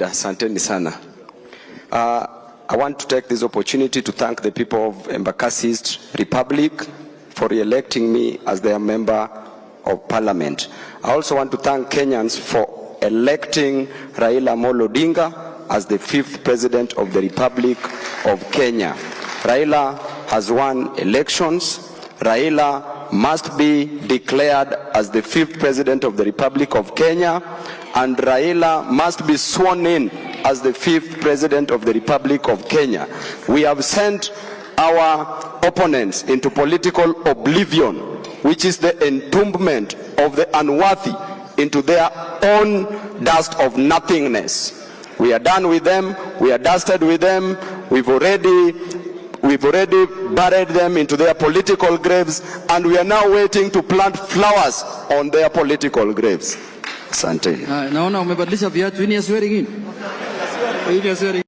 kawaida. Asanteni sana. I want to take this opportunity to thank the people of Embakasi East Republic for re-electing me as their member of parliament. I also want to thank Kenyans for electing Raila Amolo Odinga as the 5th president of the Republic of Kenya. Raila has won elections. Raila must be declared as the 5th president of the Republic of Kenya, and Raila must be sworn in as the 5th president of the Republic of Kenya. We have sent our opponents into political oblivion, which is the entombment of the unworthy into their own dust of nothingness. We are done with them. We are dusted with them. We've already buried them into their political graves, and we are now waiting to plant flowers on their political graves. Asante. Naona umebadilisha viatu. Hii ni swearing in.